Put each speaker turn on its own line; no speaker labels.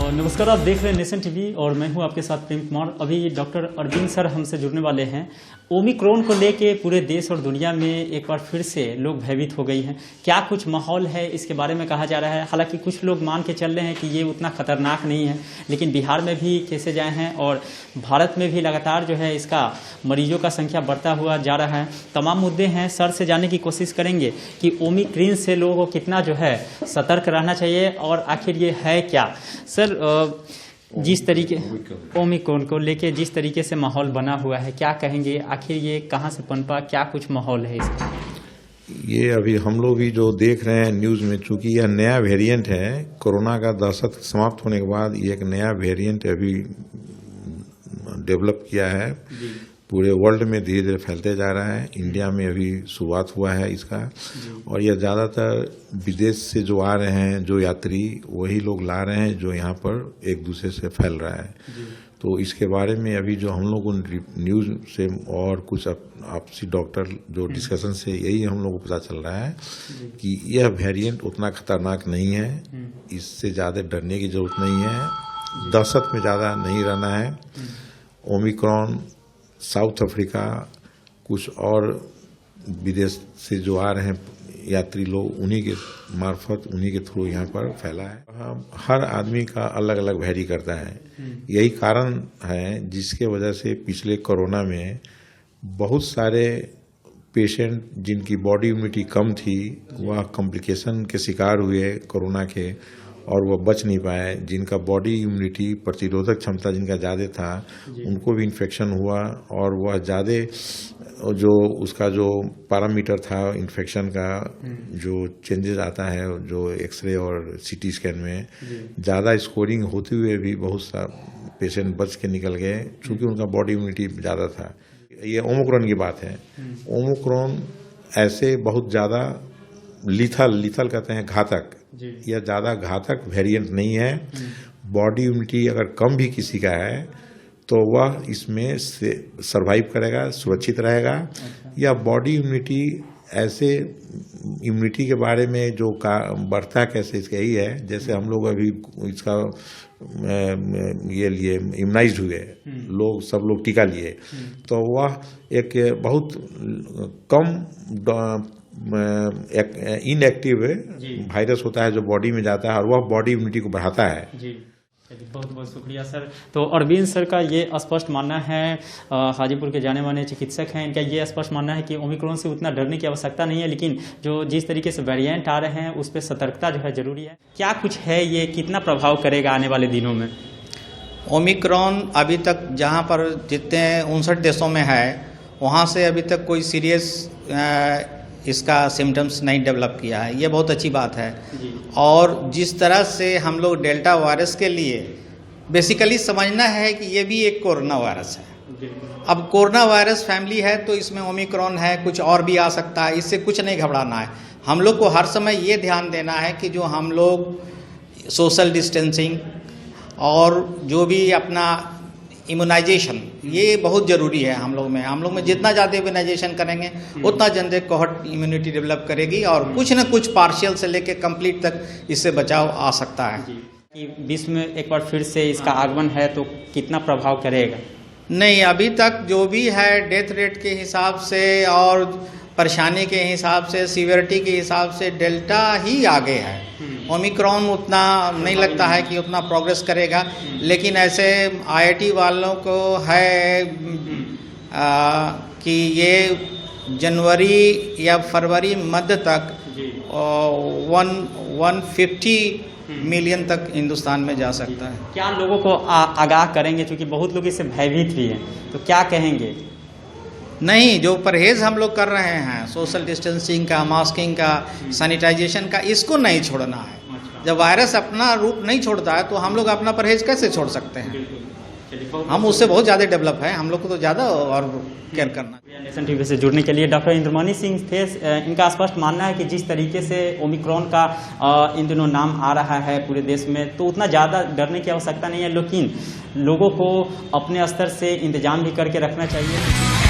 और नमस्कार, आप देख रहे हैं नेशन टीवी और मैं हूं आपके साथ प्रेम कुमार। अभी डॉक्टर अरविंद सर हमसे जुड़ने वाले हैं। ओमिक्रॉन को लेके पूरे देश और दुनिया में एक बार फिर से लोग भयभीत हो गई हैं। क्या कुछ माहौल है इसके बारे में कहा जा रहा है। हालांकि कुछ लोग मान के चल रहे हैं कि ये उतना खतरनाक नहीं है, लेकिन बिहार में भी केसेज आए हैं और भारत में भी लगातार जो है इसका मरीजों का संख्या बढ़ता हुआ जा रहा है। तमाम मुद्दे हैं, सर से जानने की कोशिश करेंगे कि ओमिक्रॉन से लोगों को कितना जो है सतर्क रहना चाहिए और आखिर ये है क्या। सर, जिस तरीके ओमिक्रॉन को लेके जिस तरीके से माहौल बना हुआ है, क्या कहेंगे, आखिर ये कहाँ से पनपा, क्या कुछ माहौल है इसका।
ये अभी हम लोग भी जो देख रहे हैं न्यूज़ में, चूंकि यह नया वेरिएंट है, कोरोना का दहशत समाप्त होने के बाद ये एक नया वेरिएंट अभी डेवलप किया है, पूरे वर्ल्ड में धीरे धीरे फैलते जा रहा है। इंडिया में अभी शुरुआत हुआ है इसका, और यह ज़्यादातर विदेश से जो आ रहे हैं, जो यात्री, वही लोग ला रहे हैं जो यहाँ पर एक दूसरे से फैल रहा है। तो इसके बारे में अभी जो हम लोग न्यूज़ से और कुछ आपसी डॉक्टर जो डिस्कशन से यही हम लोग को पता चल रहा है कि यह वेरिएंट उतना खतरनाक नहीं है, इससे ज़्यादा डरने की जरूरत नहीं है, दहशत में ज़्यादा नहीं रहना है। ओमिक्रॉन साउथ अफ्रीका, कुछ और विदेश से जो आ रहे हैं यात्री लोग, उन्हीं के मार्फत, उन्हीं के थ्रू यहाँ पर फैला है। हर आदमी का अलग अलग वेरी करता है। यही कारण है जिसके वजह से पिछले कोरोना में बहुत सारे पेशेंट जिनकी बॉडी इम्यूनिटी कम थी, वह कॉम्प्लिकेशन के शिकार हुए कोरोना के, और वह बच नहीं पाए। जिनका बॉडी इम्यूनिटी, प्रतिरोधक क्षमता जिनका ज़्यादा था, उनको भी इन्फेक्शन हुआ, और वह ज़्यादा जो उसका जो पैरामीटर था इन्फेक्शन का, जो चेंजेस आता है जो एक्सरे और सीटी स्कैन में, ज़्यादा स्कोरिंग होते हुए भी बहुत सा पेशेंट बच के निकल गए, चूँकि उनका बॉडी इम्यूनिटी ज़्यादा था। ये ओमिक्रॉन की बात है। ओमिक्रॉन ऐसे बहुत ज़्यादा लीथल कहते हैं, घातक, यह ज़्यादा घातक वेरिएंट नहीं है। बॉडी इम्यूनिटी अगर कम भी किसी का है तो वह इसमें से सर्वाइव करेगा, सुरक्षित रहेगा। या बॉडी इम्यूनिटी, ऐसे इम्यूनिटी के बारे में जो बढ़ता कैसे, इसका यही है जैसे हम लोग अभी इसका ये लिए इम्यूनाइज्ड हुए लोग, सब लोग टीका लिए, तो वह एक बहुत कम इनएक्टिव वायरस होता है जो बॉडी में जाता है, और वह बॉडी इम्यूनिटी को बढ़ाता है।
जी, बहुत बहुत शुक्रिया सर। तो अरविंद सर का ये स्पष्ट मानना है, हाजीपुर के जाने माने चिकित्सक हैं, इनका ये स्पष्ट मानना है कि ओमिक्रॉन से उतना डरने की आवश्यकता नहीं है, लेकिन जो जिस तरीके से वेरिएंट आ रहे हैं उस पर सतर्कता जो है जरूरी है। क्या कुछ है, ये कितना प्रभाव करेगा आने वाले दिनों में।
ओमिक्रॉन अभी तक जहाँ पर जितने 59 देशों में है, वहाँ से अभी तक कोई सीरियस इसका सिम्टम्स नहीं डेवलप किया है। ये बहुत अच्छी बात है। और जिस तरह से हम लोग डेल्टा वायरस के लिए बेसिकली समझना है कि ये भी एक कोरोना वायरस है। अब कोरोना वायरस फैमिली है तो इसमें ओमिक्रॉन है, कुछ और भी आ सकता है, इससे कुछ नहीं घबराना है। हम लोग को हर समय ये ध्यान देना है कि जो हम लोग सोशल डिस्टेंसिंग और जो भी अपना इम्यूनाइजेशन, ये बहुत ज़रूरी है। हम लोग में जितना ज़्यादा इम्यूनाइजेशन करेंगे उतना जल्दी कोहर्ट इम्यूनिटी डेवलप करेगी, और कुछ न कुछ पार्शियल से लेकर कंप्लीट तक इससे बचाव आ सकता है।
विश्व में एक बार फिर से इसका आगमन है तो कितना प्रभाव करेगा।
नहीं, अभी तक जो भी है डेथ रेट के हिसाब से और परेशानी के हिसाब से, सीवियरिटी के हिसाब से डेल्टा ही आगे है। ओमिक्रॉन उतना नहीं लगता है कि उतना प्रोग्रेस करेगा, लेकिन ऐसे आईआईटी वालों को है कि ये जनवरी या फरवरी मध्य तक 150 मिलियन तक हिंदुस्तान में जा सकता है।
क्या लोगों को आगाह करेंगे, क्योंकि बहुत लोग इससे भयभीत भी हैं, तो क्या कहेंगे।
नहीं, जो परहेज हम लोग कर रहे हैं, सोशल डिस्टेंसिंग का, मास्किंग का, सैनिटाइजेशन का, इसको नहीं छोड़ना है। जब वायरस अपना रूप नहीं छोड़ता है तो हम लोग अपना परहेज कैसे छोड़ सकते हैं। हम उससे बहुत ज़्यादा डेवलप है, हम लोग को तो ज़्यादा और केयर करना।
नेशन टीवी से जुड़ने के लिए डॉक्टर इंद्रमणि सिंह थे। इनका स्पष्ट मानना है कि जिस तरीके से ओमिक्रॉन का इन दिनों नाम आ रहा है पूरे देश में, तो उतना ज़्यादा डरने की आवश्यकता नहीं है, लेकिन लोगों को अपने स्तर से इंतजाम भी करके रखना चाहिए।